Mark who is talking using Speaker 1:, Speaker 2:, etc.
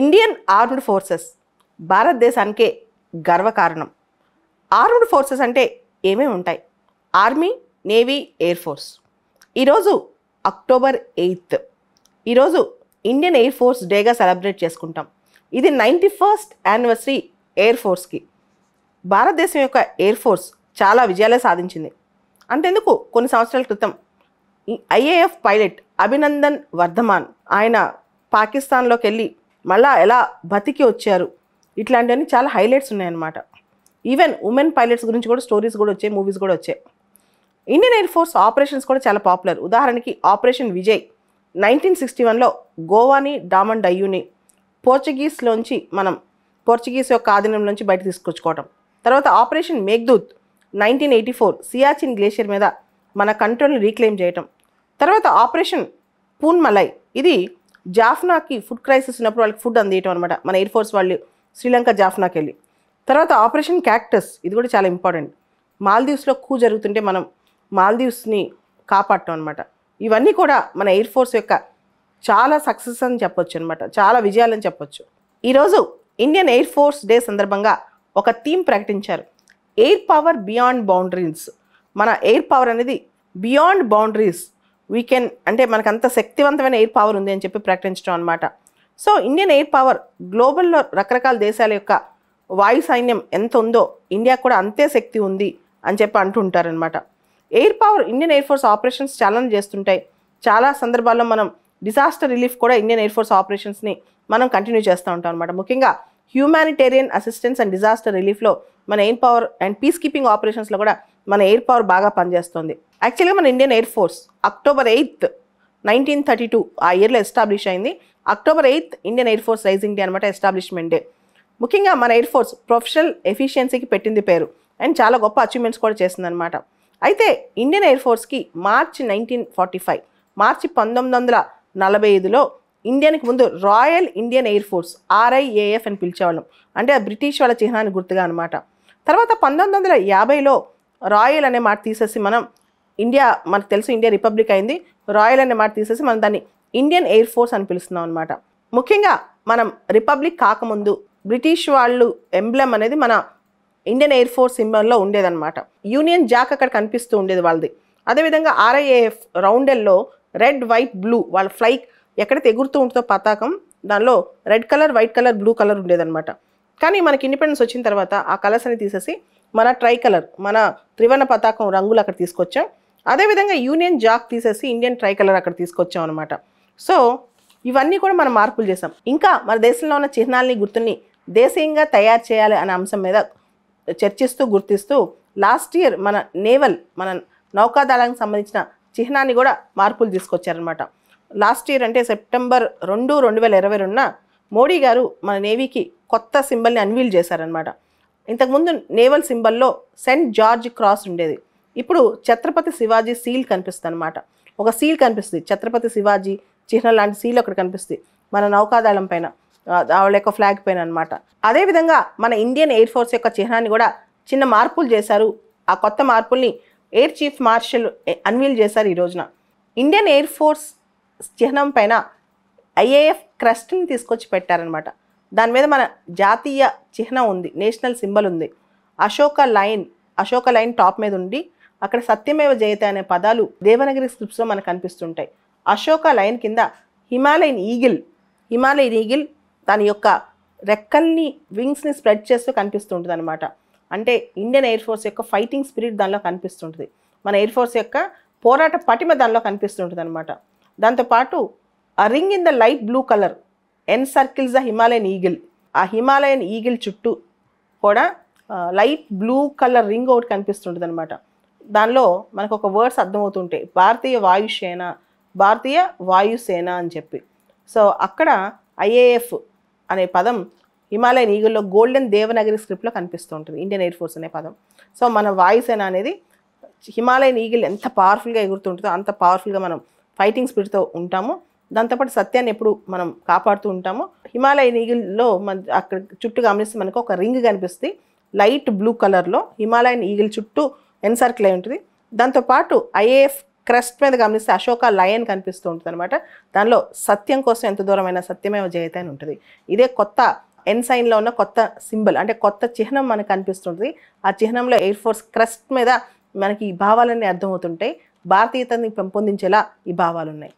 Speaker 1: Indian armed forces భారతదేశానికే గర్వకారణం. Armed forces అంటే ఏమేమి ఉంటాయి? Army, navy, air force. ఈరోజు అక్టోబర్ 8. ఈరోజు ఇండియన్ ఎయిర్ ఫోర్స్ డేగా సెలబ్రేట్ చేసుకుంటాం. ఇది 91st యానివర్సరీ ఎయిర్ ఫోర్స్కి. భారతదేశం యొక్క ఎయిర్ ఫోర్స్ చాలా విజయాలే సాధించింది. అంతెందుకు, కొన్ని సంవత్సరాల క్రితం ఐఏఎఫ్ పైలట్ అభినందన్ వర్ధమాన్ ఆయన పాకిస్తాన్లోకి వెళ్ళి మళ్ళా ఎలా బతికి వచ్చారు, ఇట్లాంటివన్నీ చాలా హైలైట్స్ ఉన్నాయన్నమాట. ఈవెన్ ఉమెన్ పైలట్స్ గురించి కూడా స్టోరీస్ కూడా వచ్చాయి, మూవీస్ కూడా వచ్చాయి. ఇండియన్ ఎయిర్ ఫోర్స్ ఆపరేషన్స్ కూడా చాలా పాపులర్. ఉదాహరణకి ఆపరేషన్ విజయ్ 1961లో గోవాని, డామన్ డయ్యూని పోర్చుగీస్ యొక్క ఆధీనంలోంచి బయట తీసుకొచ్చుకోవడం. తర్వాత ఆపరేషన్ మేఘ్దూత్ 1984 సియాచిన్ గ్లేషియర్ మీద మన కంట్రోల్ని రీక్లెయిమ్ చేయటం. తర్వాత ఆపరేషన్ పూన్మలై, ఇది జాఫ్నాకి ఫుడ్ క్రైసిస్ ఉన్నప్పుడు వాళ్ళకి ఫుడ్ అందియటం అనమాట, మన ఎయిర్ ఫోర్స్ వాళ్ళు శ్రీలంక జాఫ్నాకి వెళ్ళి. తర్వాత ఆపరేషన్ క్యాక్టస్, ఇది కూడా చాలా ఇంపార్టెంట్. మాల్దీవ్స్లో జరుగుతుంటే మనం మాల్దీవ్స్ని కాపాడటం అనమాట. ఇవన్నీ కూడా మన ఎయిర్ ఫోర్స్ యొక్క చాలా సక్సెస్ అని చెప్పొచ్చు అనమాట, చాలా విజయాలని చెప్పొచ్చు. ఈరోజు ఇండియన్ ఎయిర్ ఫోర్స్ డే సందర్భంగా ఒక థీమ్ ప్రకటించారు, ఎయిర్ పవర్ బియాండ్ బౌండరీస్. మన ఎయిర్ పవర్ అనేది బియాండ్ బౌండరీస్ అంటే మనకంత శక్తివంతమైన ఎయిర్ పవర్ ఉంది అని చెప్పి ప్రకటించడం అనమాట. సో ఇండియన్ ఎయిర్ పవర్ గ్లోబల్లో రకరకాల దేశాల యొక్క వాయు సైన్యం ఎంత ఉందో ఇండియాకు కూడా అంతే శక్తి ఉంది అని చెప్పి అంటుంటారనమాట. Air power Indian air force operations చాలానే చేస్తుంటాయి. చాలా సందర్భాల్లో మనం డిజాస్టర్ రిలీఫ్ కూడా ఇండియన్ ఎయిర్ ఫోర్స్ ఆపరేషన్స్ని మనం కంటిన్యూ చేస్తూ ఉంటాం అనమాట. ముఖ్యంగా హ్యూమానిటేరియన్ అసిస్టెన్స్ అండ్ డిజాస్టర్ రిలీఫ్లో మన air power and peacekeeping ఆపరేషన్స్లో కూడా మన ఎయిర్ పవర్ బాగా పనిచేస్తుంది. యాక్చువల్గా మన ఇండియన్ ఎయిర్ ఫోర్స్ అక్టోబర్ 8, 1932 ఆ ఇయర్లో ఎస్టాబ్లిష్ అయింది. October 8 Indian air force rising day అనమాట, ఎస్టాబ్లిష్మెంట్ డే. ముఖ్యంగా మన ఎయిర్ ఫోర్స్ ప్రొఫెషనల్ ఎఫిషియన్సీకి పెట్టింది పేరు అండ్ చాలా గొప్ప అచీవ్మెంట్స్ కూడా చేసిందనమాట. అయితే ఇండియన్ ఎయిర్ ఫోర్స్కి మార్చి 1945లో ఇండియానికి ముందు royal Indian air force RIAF అని పిలిచేవాళ్ళం, అంటే బ్రిటిష్ వాళ్ళ చిహ్నాన్ని గుర్తుగా అనమాట. తర్వాత 1950లో రాయల్ అనే మాట తీసేసి మనకు తెలుసు ఇండియా రిపబ్లిక్ అయింది, రాయల్ అనే మాట తీసేసి మనం దాన్ని ఇండియన్ ఎయిర్ ఫోర్స్ అని పిలుస్తున్నాం అనమాట. ముఖ్యంగా మనం రిపబ్లిక్ కాకముందు బ్రిటిష్ వాళ్ళు ఎంబ్లెమ్ అనేది మన ఇండియన్ ఎయిర్ ఫోర్స్ సింబల్లో ఉండేదన్నమాట. యూనియన్ జాక్ అక్కడ కనిపిస్తూ ఉండేది వాళ్ళది. అదేవిధంగా RIAF రౌండెల్లో రెడ్, వైట్, బ్లూ వాళ్ళ ఫ్లైక్ ఎక్కడైతే ఎగురుతూ ఉంటుందో పతాకం, దానిలో red colour, white colour, blue colour ఉండేదన్నమాట. కానీ మనకి ఇండిపెండెన్స్ వచ్చిన తర్వాత ఆ కలర్స్ అని తీసేసి మన ట్రై కలర్, మన త్రివర్ణ పతాకం రంగులు అక్కడ తీసుకొచ్చాం. అదేవిధంగా యూనియన్ జాక్ తీసేసి ఇండియన్ ట్రై కలర్ అక్కడ తీసుకొచ్చాం అనమాట. సో ఇవన్నీ కూడా మనం మార్పులు చేసాం. ఇంకా మన దేశంలో ఉన్న చిహ్నాలని, గుర్తుని దేశీయంగా తయారు చేయాలి అనే అంశం మీద చర్చిస్తూ, గుర్తిస్తూ లాస్ట్ ఇయర్ మన నౌకాదళానికి సంబంధించిన చిహ్నాన్ని కూడా మార్పులు తీసుకొచ్చారనమాట. లాస్ట్ ఇయర్ అంటే సెప్టెంబర్ 2, 2022న మోడీ గారు మన నేవీకి కొత్త సింబల్ని అన్వీల్ చేశారనమాట. ఇంతకుముందు నేవల్ సింబల్లో సెయింట్ జార్జ్ క్రాస్ ఉండేది, ఇప్పుడు ఛత్రపతి శివాజీ సీల్ కనిపిస్తుంది అనమాట. ఒక సీల్ కనిపిస్తుంది, ఛత్రపతి శివాజీ చిహ్నం లాంటి సీల్ ఒకటి కనిపిస్తుంది మన నౌకాదళం పైన, వాళ్ళ యొక్క ఫ్లాగ్ పైన అనమాట. అదేవిధంగా మన ఇండియన్ ఎయిర్ ఫోర్స్ యొక్క చిహ్నాన్ని కూడా చిన్న మార్పులు చేశారు. ఆ కొత్త మార్పుల్ని ఎయిర్ చీఫ్ మార్షల్ అన్వీల్ చేశారు ఈ రోజున. ఇండియన్ ఎయిర్ ఫోర్స్ చిహ్నం పైన IAF క్రస్ట్ని తీసుకొచ్చి పెట్టారనమాట. దాని మీద మన జాతీయ చిహ్నం ఉంది, నేషనల్ సింబల్ ఉంది. అశోక లైన్ టాప్ మీద ఉండి అక్కడ సత్యమేవ జయతే అనే పదాలు దేవనగిరి స్క్రిప్ట్స్లో మనకు కనిపిస్తుంటాయి. అశోక లైన్ కింద హిమాలయన్ ఈగిల్ దాని యొక్క రెక్కల్ని, వింగ్స్ని స్ప్రెడ్ చేస్తూ కనిపిస్తుంటుంది అనమాట. అంటే ఇండియన్ ఎయిర్ ఫోర్స్ యొక్క ఫైటింగ్ స్పిరిట్ దానిలో కనిపిస్తుంటుంది, మన ఎయిర్ ఫోర్స్ యొక్క పోరాట పటిమ దానిలో కనిపిస్తుంటుంది అనమాట. దాంతోపాటు ఆ ring in the light blue colour encircles the Himalayan eagle. ఆ హిమాలయన్ ఈగిల్ చుట్టూ కూడా లైట్ బ్లూ కలర్ రింగ్ ఒకటి కనిపిస్తుంటుంది అనమాట. దానిలో మనకు ఒక వర్డ్స్ అర్థమవుతుంటాయి, భారతీయ వాయుసేన అని చెప్పి. సో అక్కడ IAF అనే పదం హిమాలయన్ ఈగిల్లో గోల్డెన్ దేవనగిరి స్క్రిప్ట్లో కనిపిస్తూ ఉంటుంది, ఇండియన్ ఎయిర్ ఫోర్స్ అనే పదం. సో మన వాయుసేన అనేది హిమాలయన్ ఈగిల్ ఎంత పవర్ఫుల్గా ఎగురుతుంటుందో అంత పవర్ఫుల్గా మనం ఫైటింగ్ స్పిరిట్తో ఉంటాము. దాంతోపాటు సత్యాన్ని ఎప్పుడు మనం కాపాడుతూ ఉంటాము. హిమాలయన్ ఈగిల్లో అక్కడ చుట్టూ గమనిస్తే మనకు ఒక రింగ్ కనిపిస్తుంది లైట్ బ్లూ కలర్లో, హిమాలయన్ ఈగిల్ చుట్టూ ఎన్సర్కిల్ అయి ఉంటుంది. దాంతోపాటు IAF క్రెస్ట్ మీద గమనిస్తే అశోక లయన్ కనిపిస్తూ ఉంటుంది అనమాట. దానిలో సత్యం కోసం ఎంత దూరమైన సత్యమేవ జయతే అని ఉంటుంది. ఇదే కొత్త ఎన్సైన్లో ఉన్న కొత్త సింబల్, అంటే కొత్త చిహ్నం మనకు కనిపిస్తుంటుంది. ఆ చిహ్నంలో ఎయిర్ ఫోర్స్ క్రెస్ట్ మీద మనకి ఈ భావాలన్నీ అర్థమవుతుంటాయి. భారతీయతని పెంపొందించేలా ఈ భావాలు ఉన్నాయి.